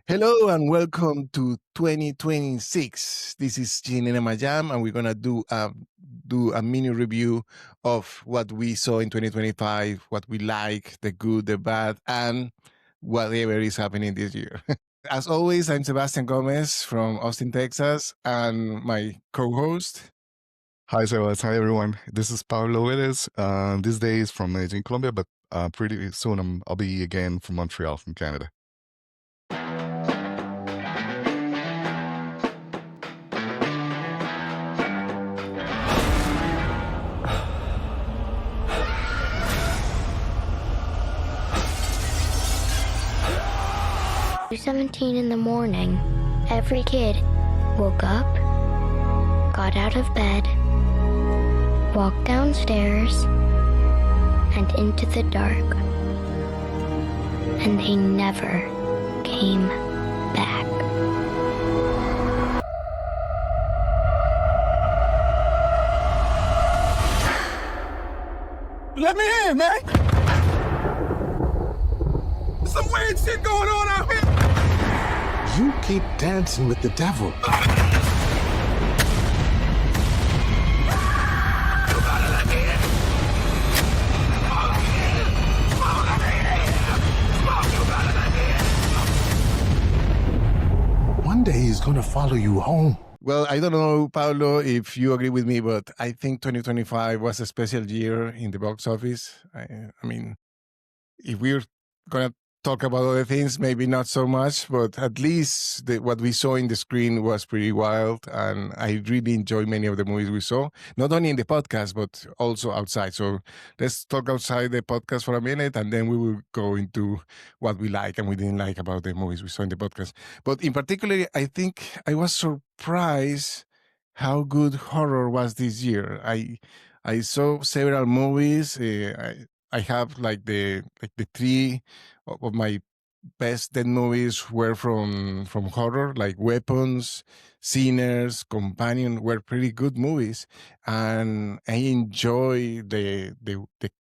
Hello and welcome to 2026. This is CinemaJam, and we're gonna do a mini review of what we saw in 2025, what we like, the good, the bad, and whatever is happening this year. As always, I'm Sebastian Gomez from Austin, Texas, and my co-host. Hi, Sebas. Hi, everyone. This is Pablo Vélez. This day is from Medellin, Colombia, but pretty soon I'll be again from Montreal, from Canada. At 17 in the morning, every kid woke up, got out of bed, walked downstairs, and into the dark. And they never came back. Let me in, man! There's some weird shit going on out here! You keep dancing with the devil. One day he's gonna follow you home. Well, I don't know, Paulo, if you agree with me, but I think 2025 was a special year in the box office. I mean, if we're gonna talk about other things, maybe not so much, but at least what we saw in the screen was pretty wild, and I really enjoyed many of the movies we saw, not only in the podcast but also outside. So let's talk outside the podcast for a minute, and then we will go into what we like and we didn't like about the movies we saw in the podcast. But in particular, I think I was surprised how good horror was this year. I saw several movies. I have like the three of my best dead movies were from horror, like Weapons, Sinners, Companion were pretty good movies, and I enjoy the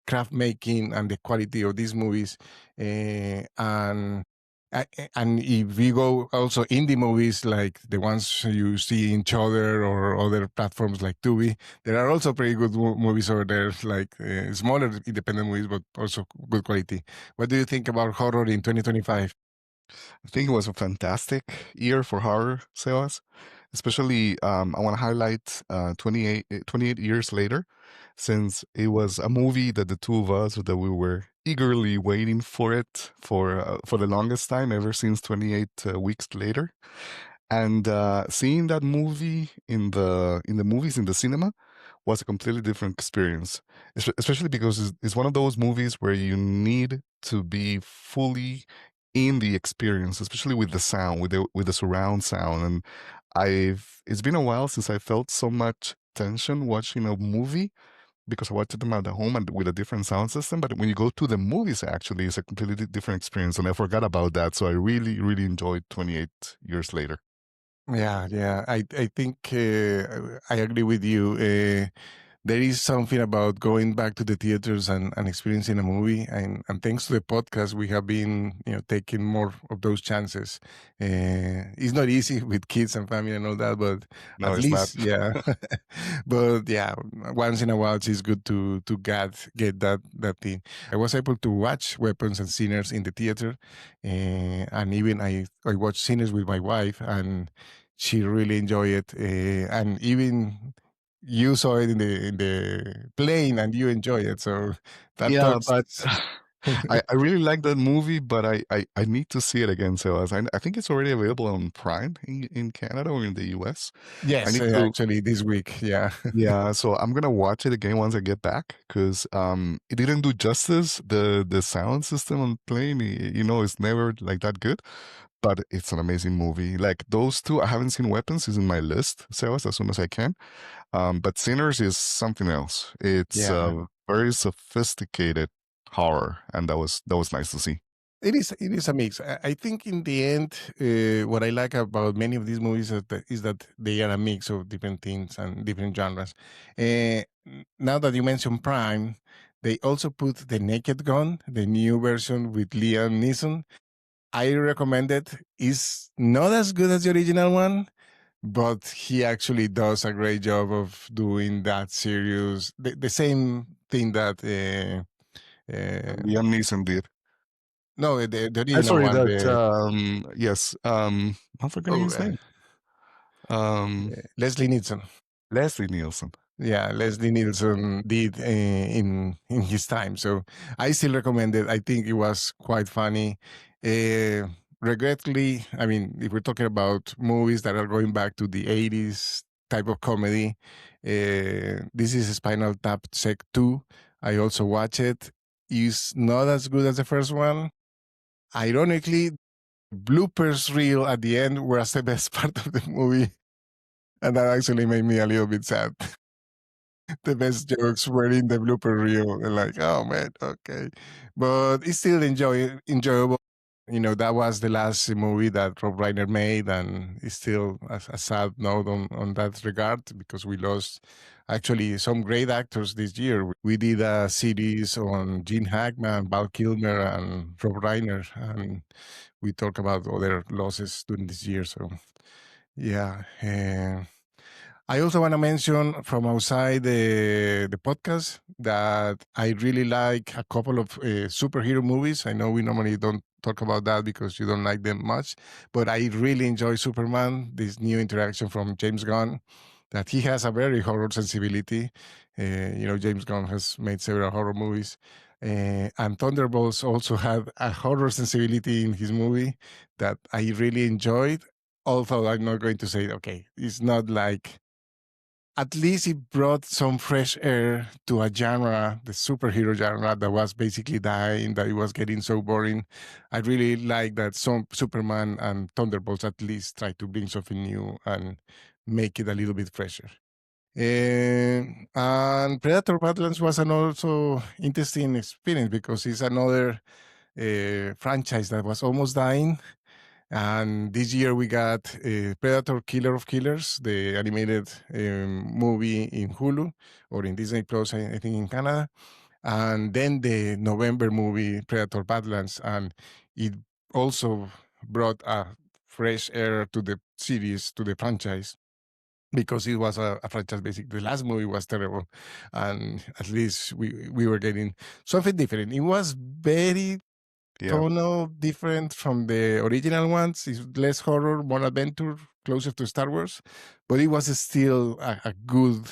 craft making and the quality of these movies, and. And if we go also indie movies like the ones you see in Shudder or other platforms like Tubi, there are also pretty good movies over there, like smaller independent movies, but also good quality. What do you think about horror in 2025? I think it was a fantastic year for horror, Sebas. Especially, I want to highlight 28 years later, since it was a movie that the two of us that we were eagerly waiting for it for the longest time, ever since 28 weeks later. And seeing that movie in the movies in the cinema was a completely different experience, especially because it's one of those movies where you need to be fully in the experience, especially with the sound, with the surround sound. And it's been a while since I felt so much tension watching a movie, because I watched them at home and with a different sound system. But when you go to the movies, actually, it's a completely different experience, and I forgot about that. So I really, really enjoyed 28 years later. Yeah. I think I agree with you. There is something about going back to the theaters and experiencing a movie, and thanks to the podcast, we have been taking more of those chances. It's not easy with kids and family and all that, but No, at it's not. least but yeah, once in a while it's good to get that thing. I was able to watch Weapons and Sinners in the theater, and even I watched Sinners with my wife, and she really enjoyed it, and even you saw it in the plane and you enjoy it. So that Yeah, talks. but I really like that movie, but I need to see it again. So as I think it's already available on Prime in Canada or in the US. I Yes, need to. actually this week. Yeah. Yeah, so I'm gonna watch it again once I get back, because it didn't do justice. The sound system on plane, it's never like that good. But it's an amazing movie. Like those two, I haven't seen Weapons, is in my list, so as soon as I can. But Sinners is something else. It's Yeah. very sophisticated horror, and that was nice to see. It is a mix. I think in the end, what I like about many of these movies is that they are a mix of different things and different genres. Now that you mentioned Prime, they also put The Naked Gun, the new version with Liam Neeson. I recommend it. It's not as good as the original one, but he actually does a great job of doing that serious, the same thing that Liam Neeson did. no, the I'm original sorry one. that yes, I'm forgetting his name. Leslie Nielsen. Leslie Nielsen. Yeah, Leslie Nielsen did in his time. So I still recommend it. I think it was quite funny. Regretfully, I mean, if we're talking about movies that are going back to the 80s type of comedy, this is Spinal Tap Sec 2. I also watch it. It's not as good as the first one. Ironically, bloopers reel at the end was the best part of the movie. And that actually made me a little bit sad. The best jokes were in the blooper reel. And like, oh man, okay. But it's still enjoyable. You know, that was the last movie that Rob Reiner made, and it's still a sad note on that regard because we lost actually some great actors this year. We did a series on Gene Hackman, Val Kilmer, and Rob Reiner, and we talk about other losses during this year. So, yeah. I also want to mention from outside the podcast that I really like a couple of superhero movies. I know we normally don't talk about that because you don't like them much, but I really enjoy Superman, this new interaction from James Gunn, that he has a very horror sensibility. James Gunn has made several horror movies. And Thunderbolts also had a horror sensibility in his movie that I really enjoyed. Although I'm not going to say, okay, it's not like, at least it brought some fresh air to a genre, the superhero genre that was basically dying, that it was getting so boring. I really like that some Superman and Thunderbolts at least try to bring something new and make it a little bit fresher. And Predator Badlands was an also interesting experience because it's another franchise that was almost dying. And this year we got Predator Killer of Killers, the animated movie in Hulu or in Disney Plus, I think in Canada. And then the November movie Predator Badlands. And it also brought a fresh air to the series, to the franchise, because it was a franchise basically. The last movie was terrible. And at least we were getting something different. It was very tonal, different from the original ones. It's less horror, more adventure, closer to Star Wars, but it was still a good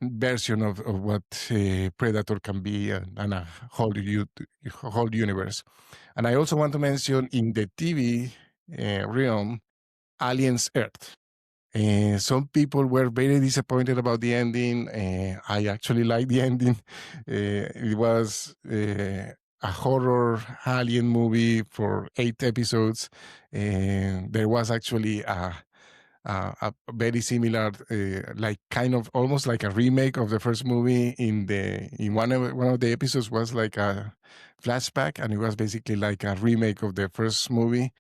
version of what Predator can be and a whole universe. And I also want to mention in the TV realm, Aliens Earth. Some people were very disappointed about the ending. I actually liked the ending. It was a horror alien movie for 8 episodes. There was actually a very similar, like kind of almost like a remake of the first movie. In one of the episodes was like a flashback, and it was basically like a remake of the first movie.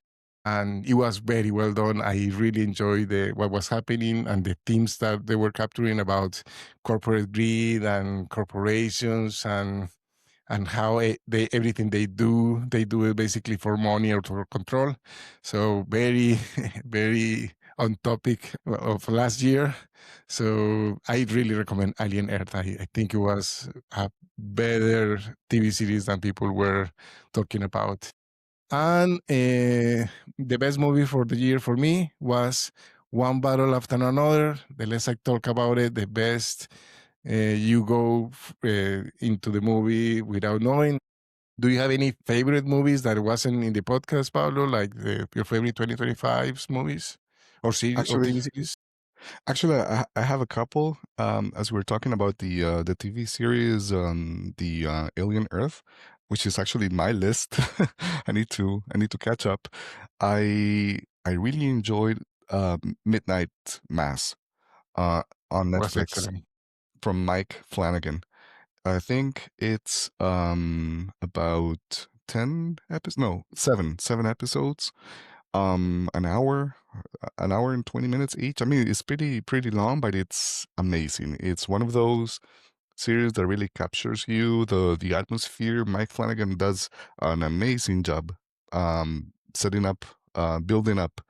And it was very well done. I really enjoyed what was happening and the themes that they were capturing about corporate greed and corporations and how everything they do it basically for money or for control. So very, very on topic of last year. So I really recommend Alien Earth. I think it was a better TV series than people were talking about. And the best movie for the year for me was One Battle After Another. The less I talk about it, the best you go into the movie without knowing. Do you have any favorite movies that wasn't in the podcast, Pablo? Like your favorite 2025 movies or series or Actually, TV series? I have a couple. As we were talking about the TV series, the Alien Earth, which is actually my list. I need to catch up. I really enjoyed Midnight Mass on Was Netflix excellent. from Mike Flanagan. I think it's about 10 episodes, no, seven episodes, an hour and 20 minutes each. I mean, it's pretty long, but it's amazing. It's one of those series that really captures you, the atmosphere. Mike Flanagan does an amazing job setting up, building up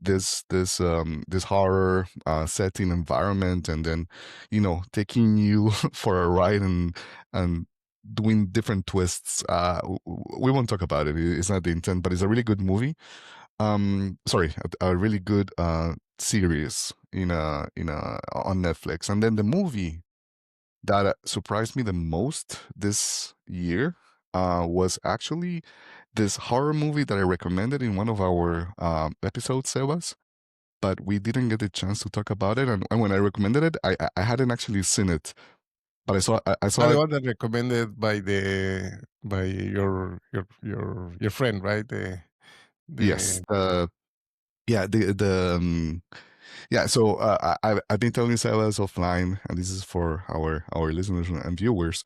this horror setting environment, and then taking you for a ride and doing different twists. We won't talk about it. It's not the intent, but it's a really good movie. Sorry, a really good series on Netflix. And then the movie that surprised me the most this year was actually this horror movie that I recommended in one of our episodes, Sebas, but we didn't get the chance to talk about it. And when I recommended it, I hadn't actually seen it, but I saw the it. one that recommended by your friend, right? Yes, yeah, yeah. So I've been telling Sebas offline, and this is for our listeners and viewers.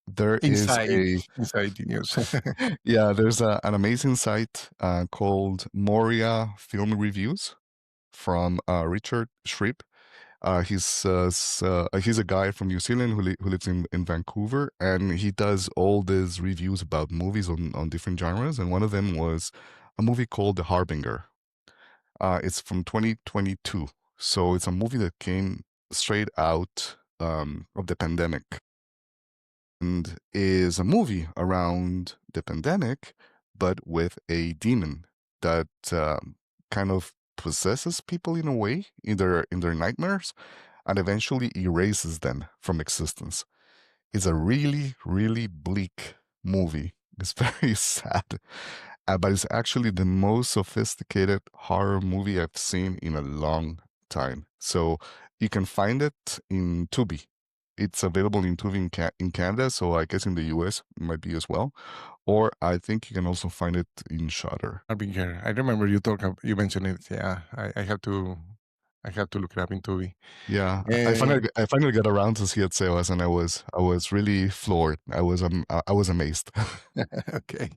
There is inside the news. yeah, there's an amazing site called Moria Film Reviews from Richard Shriep. He's a guy from New Zealand who lives in Vancouver, and he does all these reviews about movies on different genres. And one of them was a movie called The Harbinger. It's from 2022, so it's a movie that came straight out of the pandemic, and is a movie around the pandemic, but with a demon that kind of possesses people in a way in their nightmares, and eventually erases them from existence. It's a really, really bleak movie. It's very sad, but it's actually the most sophisticated horror movie I've seen in a long time. So you can find it in Tubi. It's available in Tubi in Canada, so I guess in the US it might be as well. Or I think you can also find it in Shudder. Harbinger. I remember you mentioned it. Yeah, I have to look it up in Tubi. Yeah, I finally got around to see it, Sebas, and I was really floored. I was amazed. Okay,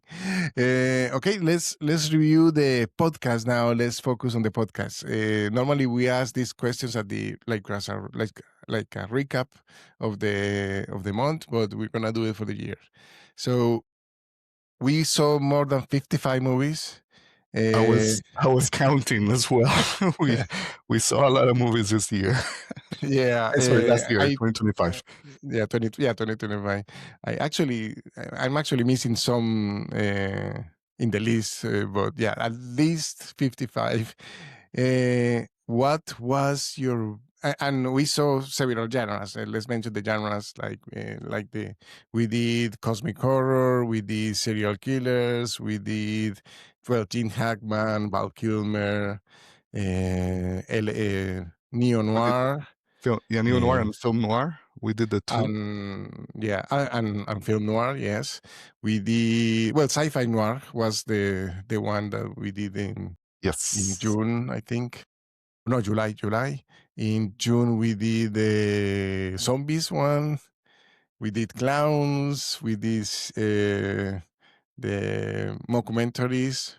okay. Let's review the podcast now. Let's focus on the podcast. Normally, we ask these questions at the as a recap of the month, but we're gonna do it for the year. So we saw more than 55 movies. I was counting as well. we saw a lot of movies this year. Yeah, sorry, last year, 2025. Yeah, 2025. I'm actually missing some in the list, but yeah, at least 55. What was your and we saw several genres. Let's mention the genres we did cosmic horror, we did serial killers, we did Gene Hackman, Val Kilmer, neo noir. Neo noir and film noir. We did the two. And film noir. Yes, we did. Well, sci-fi noir was the one that we did in June, I think. No, July. In June, we did the zombies one. We did clowns. We did the mockumentaries,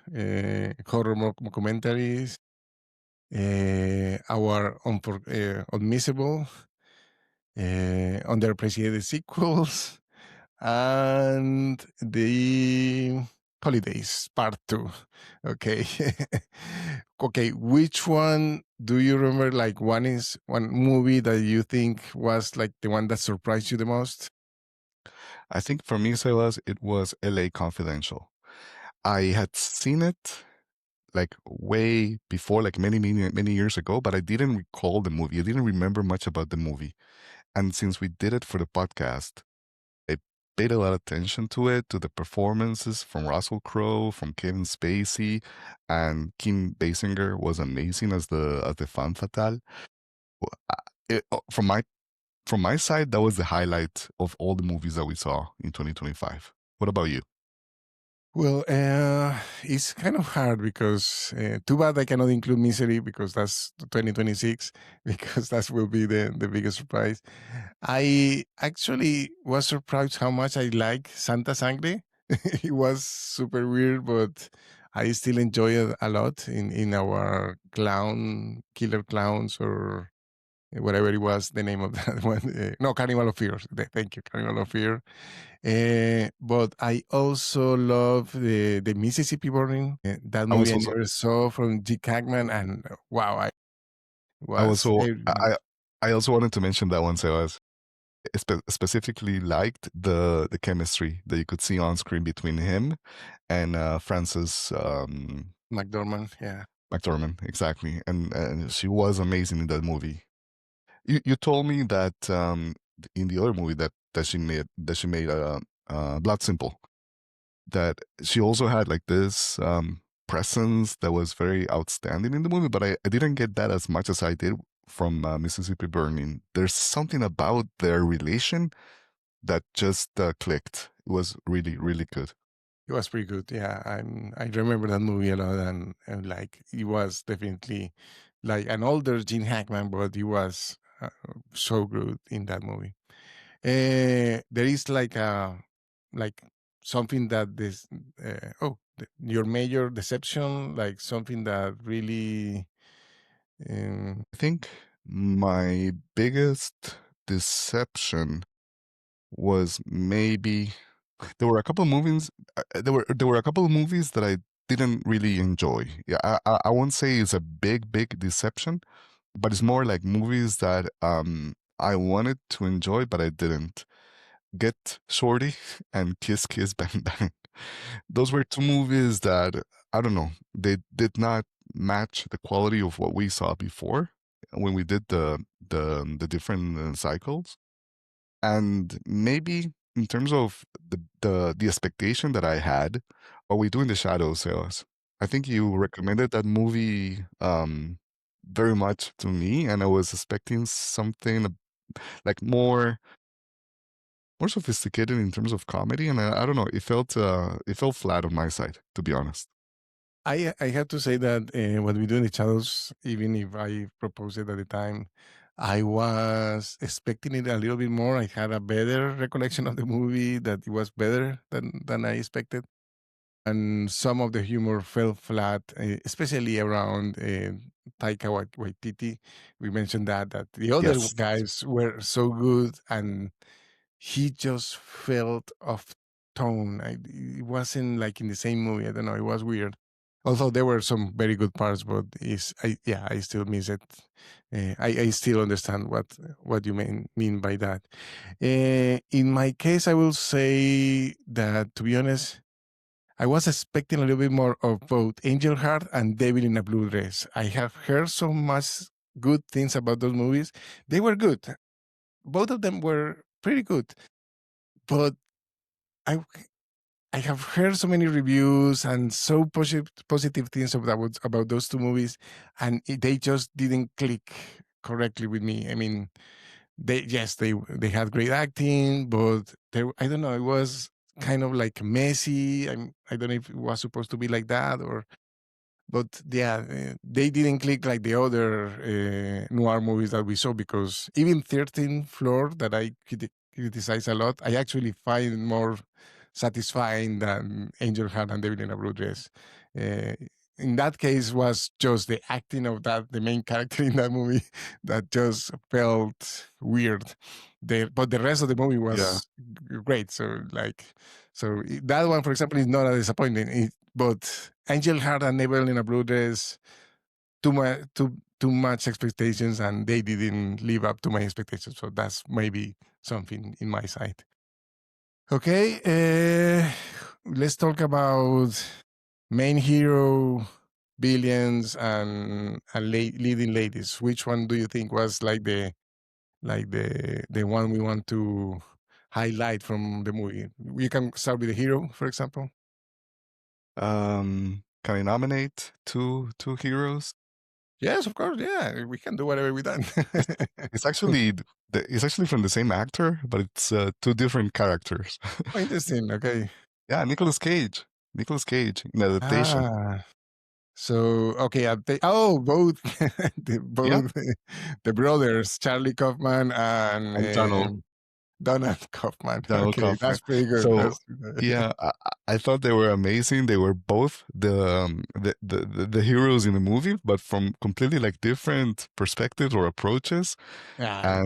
horror mockumentaries. Our unmissable, underappreciated sequels, and the holidays part 2. Okay. Okay, which one do you remember? Like one movie that you think was like the one that surprised you the most? I think for me, Sebas, it was LA Confidential. I had seen it like way before, like many years ago, but I didn't recall the movie. I didn't remember much about the movie. And since we did it for the podcast, I paid a lot of attention to it, to the performances from Russell Crowe, from Kevin Spacey, and Kim Basinger was amazing as the femme fatale. From my side, that was the highlight of all the movies that we saw in 2025. What about you? Well, it's kind of hard because too bad I cannot include Misery because that's 2026, because that will be the biggest surprise. I actually was surprised how much I like Santa Sangre. It was super weird, but I still enjoy it a lot in our killer clowns or whatever it was the name of that one. No, Carnival of Fear. Thank you, Carnival of Fear. But I also love the Mississippi Burning. That I was movie I also never saw from G. Hackman, and wow, I I was also I also wanted to mention that one. So I was specifically liked the chemistry that you could see on screen between him and Frances McDormand. Yeah, McDormand, exactly, and she was amazing in that movie. You told me that in the other movie that she made Blood Simple, that she also had like this presence that was very outstanding in the movie, but I didn't get that as much as I did from Mississippi Burning. There's something about their relation that just clicked. It was really, really good. it was pretty good. Yeah, I remember that movie a lot, and like it was definitely like an older Gene Hackman, but he was so good in that movie. There is like something that this your major deception, like something that really I think my biggest deception was maybe there were a couple of movies. There were a couple of movies that I didn't really enjoy. Yeah, I won't say it's a big deception, but it's more like movies that I wanted to enjoy, but I didn't. Get Shorty and Kiss Kiss Bang Bang. Those were two movies that I don't know. They did not match the quality of what we saw before when we did the different cycles. And maybe in terms of the expectation that I had, What We Do in the Shadows, Sebas. I think you recommended that movie very much to me, and I was expecting something like more sophisticated in terms of comedy, and I don't know, it felt flat on my side, to be honest. I have to say that What We Do in the Shadows, even if I proposed it at the time, I was expecting it a little bit more. I had a better recollection of the movie, that it was better than I expected. And some of the humor fell flat, especially around Taika Waititi. We mentioned that the other Yes. guys were so good, and he just felt off tone. It wasn't like in the same movie. I don't know. It was weird. Although there were some very good parts, but I still miss it. I still understand what you mean by that. In my case, I will say that, to be honest, I was expecting a little bit more of both Angel Heart and Devil in a Blue Dress. I have heard so much good things about those movies. They were good. Both of them were pretty good. But I have heard so many reviews and so positive things about those two movies, and they just didn't click correctly with me. I mean, they had great acting, but I don't know, it was kind of like messy. I don't know if it was supposed to be like that, but yeah, they didn't click like the other noir movies that we saw, because even 13th Floor, that I criticize a lot, I actually find more satisfying than Angel Heart and Devil in a Blue Dress. In that case, was just the acting of the main character in that movie, that just felt weird. But the rest of the movie was great. So that one, for example, is not a disappointment. But Angel Heart and Devil in a Blue Dress, too much expectations, and they didn't live up to my expectations. So that's maybe something in my side. Okay, let's talk about main hero, villains, and leading ladies. Which one do you think was like the one we want to highlight from the movie? We can start with the hero, for example. Can I nominate two heroes? Yes, of course. Yeah, we can do whatever we done. It's actually from the same actor, but it's two different characters. Oh, interesting. Okay. Yeah, Nicolas Cage in adaptation. So okay, both the brothers, Charlie Kaufman and And Donald. Donald Kaufman. Donald Okay, Kaufman. that's pretty good. So That's yeah, I thought they were amazing. They were both the heroes in the movie, but from completely like different perspectives or approaches. yeah.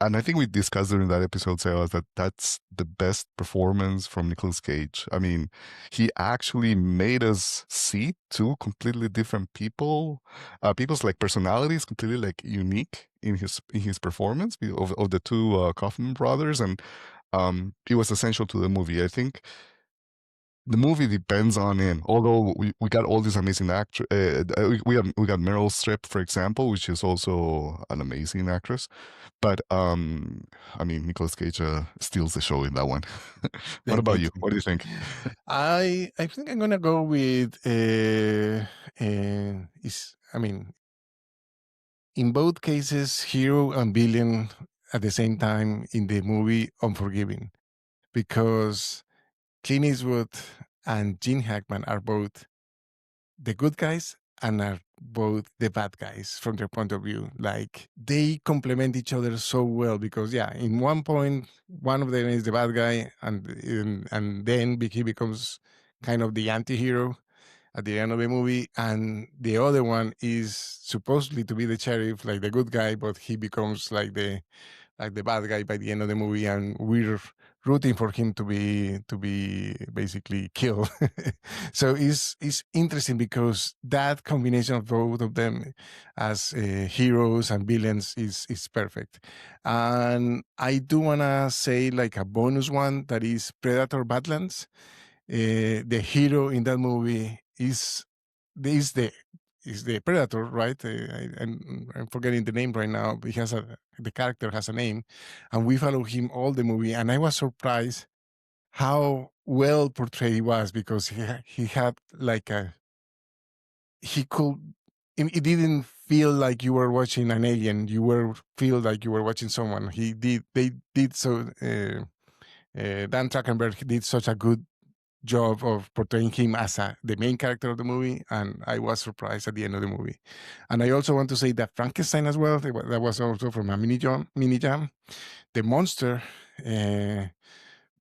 And I think we discussed during that episode, Sebas, that that's the best performance from Nicolas Cage. I mean, he actually made us see two completely different people's like personalities, completely like unique in his performance of the two Kaufman brothers, and it was essential to the movie. I think the movie depends on him. Although we got all these amazing actors, we got Meryl Streep, for example, which is also an amazing actress. But I mean, Nicolas Cage steals the show in that one. What about you? What do you think? I think I'm gonna go with I mean, in both cases, hero and villain at the same time in the movie Unforgiven, because Clint Eastwood and Gene Hackman are both the good guys and are both the bad guys from their point of view. Like they complement each other so well because in one point one of them is the bad guy and then he becomes kind of the anti-hero at the end of the movie, and the other one is supposedly to be the sheriff, like the good guy, but he becomes like the bad guy by the end of the movie, and we're rooting for him to be basically killed. So it's interesting because that combination of both of them as heroes and villains is perfect. And I do wanna say like a bonus one that is Predator Badlands. The hero in that movie is the Predator, right? I'm forgetting the name right now. But the character has a name, and we follow him all the movie. And I was surprised how well portrayed he was because he had like he could. It didn't feel like you were watching an alien. Feel like you were watching someone. They did so. Dan Trachtenberg did such a good job of portraying him as the main character of the movie, and I was surprised at the end of the movie. And I also want to say that Frankenstein as well, that was also from a MiniJam. The monster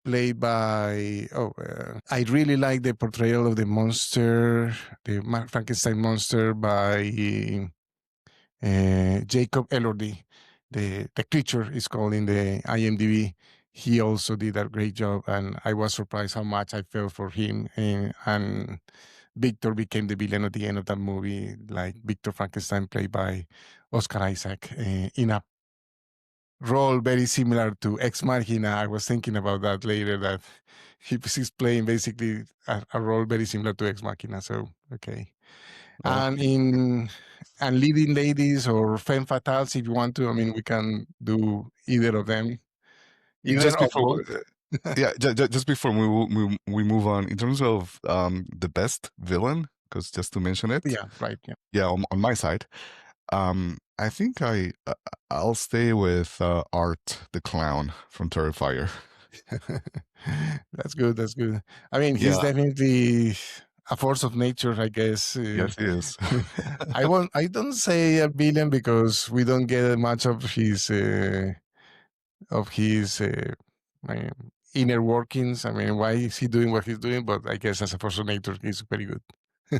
played by, I really like the portrayal of the monster, the Frankenstein monster by Jacob Elordi. The creature is called in the IMDb. He also did a great job, and I was surprised how much I felt for him. And Victor became the villain at the end of that movie, like Victor Frankenstein, played by Oscar Isaac, in a role very similar to Ex Machina. I was thinking about that later, that he's playing basically a role very similar to Ex Machina. So, okay. And leading ladies or femme fatales, if you want to. I mean, we can do either of them, either Just or before, both. just before we move on, in terms of the best villain, because just to mention it, Yeah, right. Yeah, yeah, on my side, I think I'll stay with Art the Clown from Terrifier. that's good. That's good. I mean, he's Yeah, definitely a force of nature, I guess. yes, he is. I don't say a villain because we don't get much of his inner workings. I mean, why is he doing what he's doing? But I guess as a force of nature, he's very good.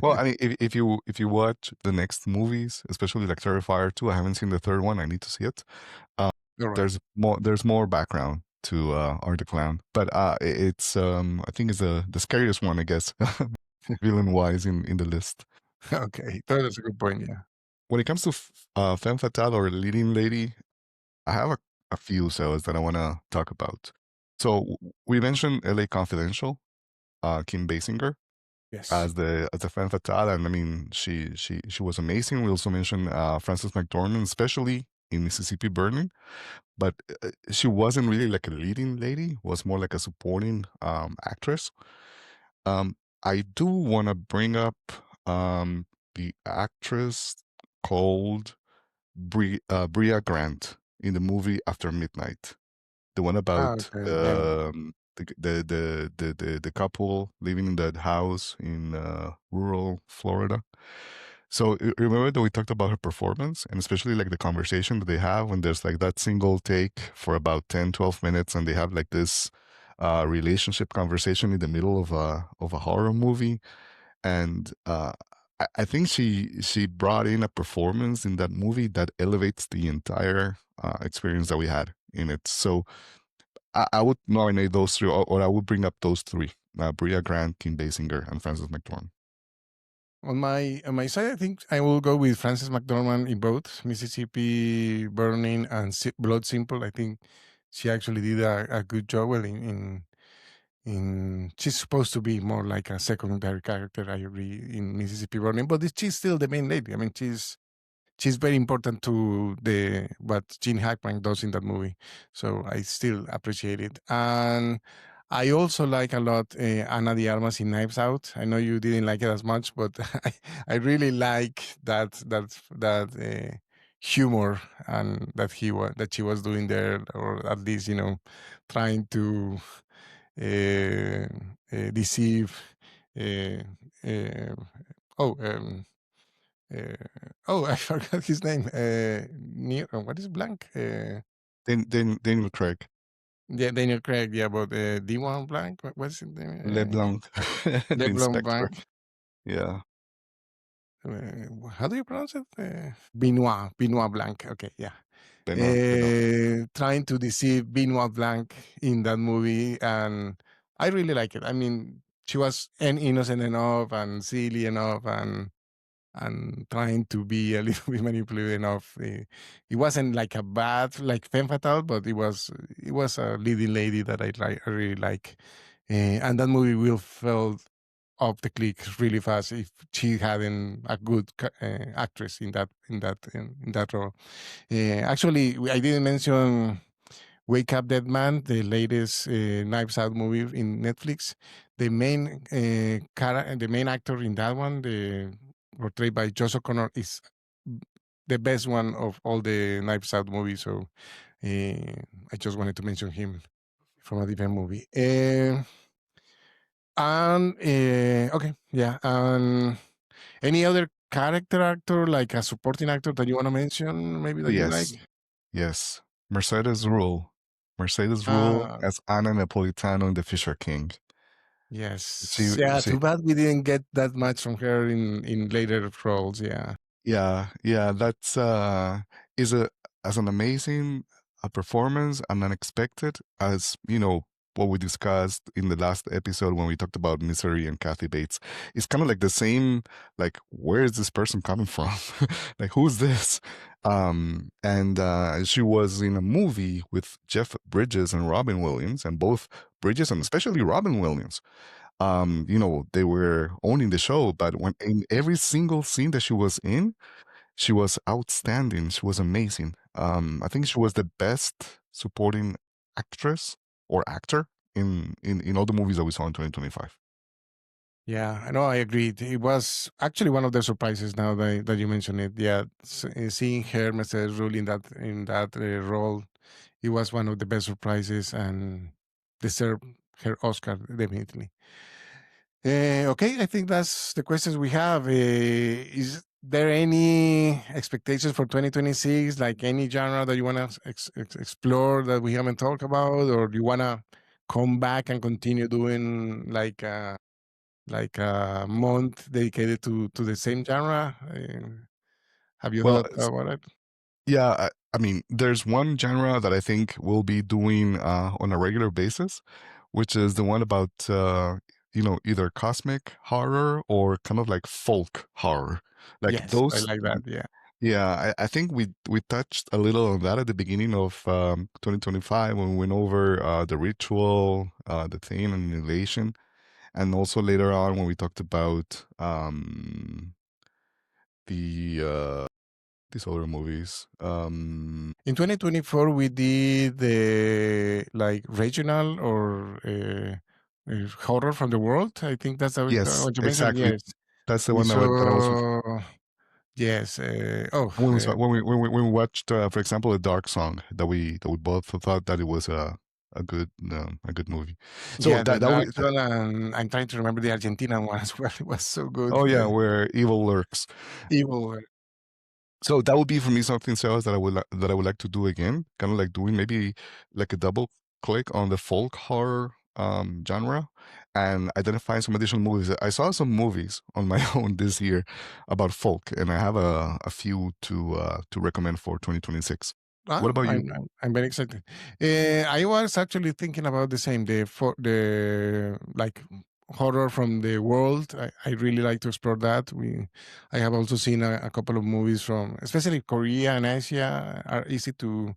Well, I mean, if you watch the next movies, especially like Terrifier 2, I haven't seen the third one. I need to see it. All right. There's more background to Art the Clown, but it's I think it's the scariest one, I guess, villain wise in the list. Okay, that's a good point. Yeah. When it comes to femme fatale or leading lady, I have a few shows that I want to talk about. So we mentioned L.A. Confidential, Kim Basinger Yes. as the femme fatale, and I mean she was amazing. We also mentioned Frances McDormand, especially in Mississippi Burning, but she wasn't really like a leading lady; was more like a supporting actress. I do want to bring up the actress called Bria Grant in the movie After Midnight, the one about Okay. Yeah. the couple living in that house in rural Florida. So remember that we talked about her performance and especially like the conversation that they have when there's like that single take for about 10, 12 minutes and they have like this relationship conversation in the middle of a horror movie. And I think she brought in a performance in that movie that elevates the entire experience that we had in it. So I would nominate those three, or I would bring up those three: Bria Grant, Kim Basinger, and Frances McDormand. On my side, I think I will go with Frances McDormand in both Mississippi Burning and Blood Simple. I think she actually did a good job. Well, in she's supposed to be more like a secondary character, I agree, in Mississippi Burning, but she's still the main lady. I mean, she's very important to the what Gene Hackman does in that movie. So I still appreciate it. And I also like a lot Ana de Armas in Knives Out. I know you didn't like it as much, but I really like that humor and that she was doing there, or at least trying to deceive. Uh, uh, oh. I forgot his name. What is blank? Daniel Craig. Yeah, Daniel Craig. Yeah, but D1 blank. What's his name? LeBlanc, the LeBlanc inspector. Blanc. Yeah. How do you pronounce it? Benoit Blanc. Okay, yeah. Benoit. Trying to deceive Benoit Blanc in that movie, and I really like it. I mean, she was innocent enough and silly enough, and trying to be a little bit manipulative enough. It wasn't like a bad, like femme fatale, but it was a leading lady that I really like. And that movie will fell off the click really fast if she hadn't a good actress in that role. Actually, I didn't mention Wake Up Dead Man, the latest Knives Out movie in Netflix. The main the main actor in that one, portrayed by Josh O'Connor, is the best one of all the Knives Out movies. So I just wanted to mention him from a different movie. Okay, yeah. And any other character actor, like a supporting actor that you want to mention, maybe that you like? Yes. Mercedes Rule as Anna Napolitano in The Fisher King. Yes. Too bad we didn't get that much from her in later roles. Yeah. Yeah. That's is an amazing performance and unexpected as what we discussed in the last episode when we talked about Misery and Kathy Bates. It's kind of like the same, like, where is this person coming from? Like, who's this? And she was in a movie with Jeff Bridges and Robin Williams, and both Bridges and especially Robin Williams. They were owning the show, but when in every single scene that she was in, she was outstanding. She was amazing. I think she was the best supporting actress or actor in all the movies that we saw in 2025. Yeah, I know. I agree. It was actually one of the surprises now that you mentioned it. Yeah, seeing her, Mercedes Rule, in that role, it was one of the best surprises and deserved her Oscar definitely. Okay, I think that's the questions we have. Is there any expectations for 2026? Like any genre that you want to explore that we haven't talked about, or do you want to come back and continue doing like a month dedicated to the same genre? Have you thought about it? Yeah, I mean, there's one genre that I think we'll be doing on a regular basis, which is the one about either cosmic horror or kind of like folk horror. Like Yes, those. I like that. Yeah. Yeah, I think we touched a little on that at the beginning of 2025 when we went over The Ritual, The Thing, and Annihilation, and also later on when we talked about these other movies. In 2024, we did the regional or horror from the world. I think that's what Yes, you mentioned. exactly. Yes, That's the one that I was. Yes. When we watched, for example, A Dark Song, that we both thought that it was a a good movie. So Yeah, that the would. actual, and I'm trying to remember the Argentina one as well. It was so good. Oh yeah, where evil lurks. Evil. So that would be for me something, Sebas, that I would like to do again. Kind of like doing maybe like a double click on the folk horror genre and identifying some additional movies. I saw some movies on my own this year about folk, and I have a few to recommend for 2026. What about you? I'm very excited. I was actually thinking about the same. The like horror from the world. I really like to explore that. I have also seen a couple of movies from, especially Korea and Asia, are easy to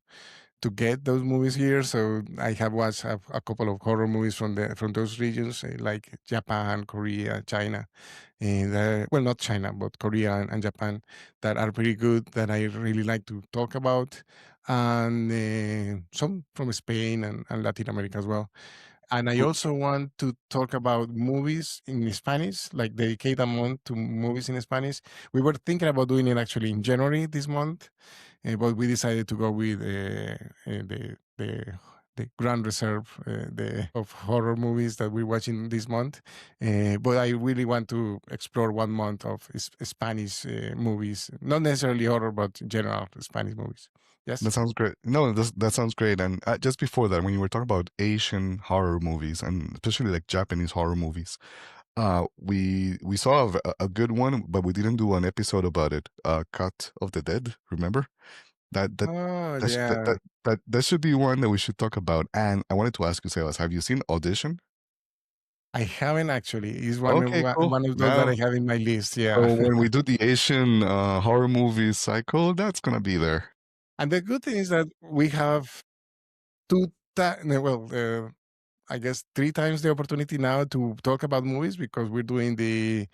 get those movies here. So I have watched a couple of horror movies from those regions, like Japan, Korea, China, and well, not China, but Korea and Japan, that are pretty good, that I really like to talk about, and some from Spain and Latin America as well. And I also want to talk about movies in Spanish, like dedicate a month to movies in Spanish. We were thinking about doing it actually in January this month, but we decided to go with the Grand Reserve of horror movies that we're watching this month. But I really want to explore 1 month of Spanish movies, not necessarily horror, but general Spanish movies. Yes. That sounds great. No, that sounds great. And just before that, when you were talking about Asian horror movies, and especially like Japanese horror movies, we saw a good one, but we didn't do an episode about it. Cut of the Dead. Remember that that Oh, that, sh- yeah. that should be one that we should talk about. And I wanted to ask you, Sebas, have you seen Audition? I haven't actually. It's Okay, cool. one of those that I have in my list. Yeah. So when we do the Asian horror movie cycle, that's gonna be there. And the good thing is that we have I guess 3 times the opportunity now to talk about movies, because we're doing the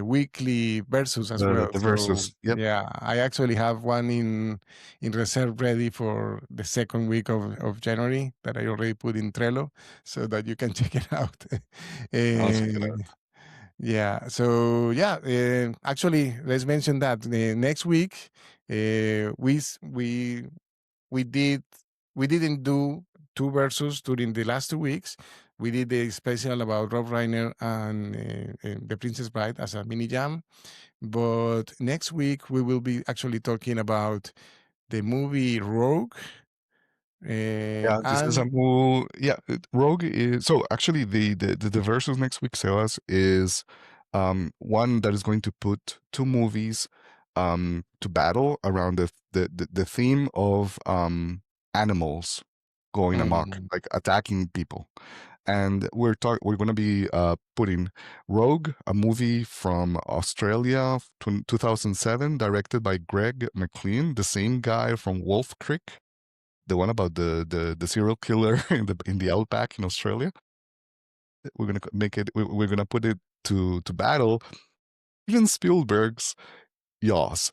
weekly versus as well. The So versus. Yep. yeah, I actually have one in reserve ready for the second week of January that I already put in Trello so that you can check it out. I'll check it out. Yeah. So yeah, actually, let's mention that next week we didn't do 2 versus during the last 2 weeks. We did the special about Rob Reiner and The Princess Bride as a mini jam. But next week we will be actually talking about the movie Rogue. Yeah, this is a movie. Yeah, Rogue is so actually the versus next week, Sebas, is one that is going to put 2 movies to battle around the theme of animals going amok, like attacking people. And we're going to be putting Rogue, a movie from Australia, 2007, directed by Greg McLean, the same guy from Wolf Creek, the one about the serial killer in the outback in Australia. We're gonna make it. We're gonna put it to battle even Spielberg's Jaws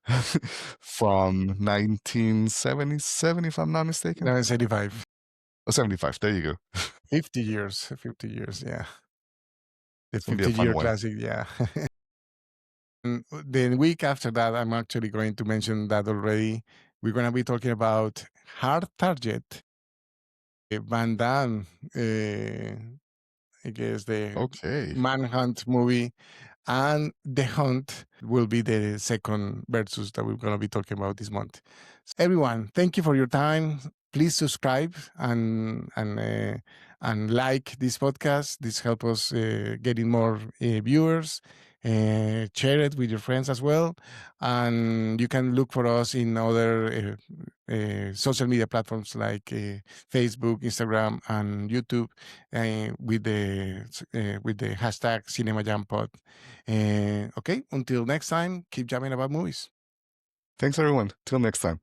from 1977, if I'm not mistaken. 1975. Oh, 75. There you go. 50 years. 50 years. Yeah. The It's gonna be a fun 50-year one. classic. Yeah. The week after that, I'm actually going to mention that already. We're going to be talking about Hard Target, Van Damme, I guess the Okay. Manhunt movie, and The Hunt will be the second versus that we're going to be talking about this month. So everyone, thank you for your time. Please subscribe and like this podcast. This helps us getting more viewers. Share it with your friends as well, and you can look for us in other social media platforms like Facebook, Instagram, and YouTube with the hashtag CinemaJamPod. Okay, until next time, keep jamming about movies. Thanks, everyone. Till next time.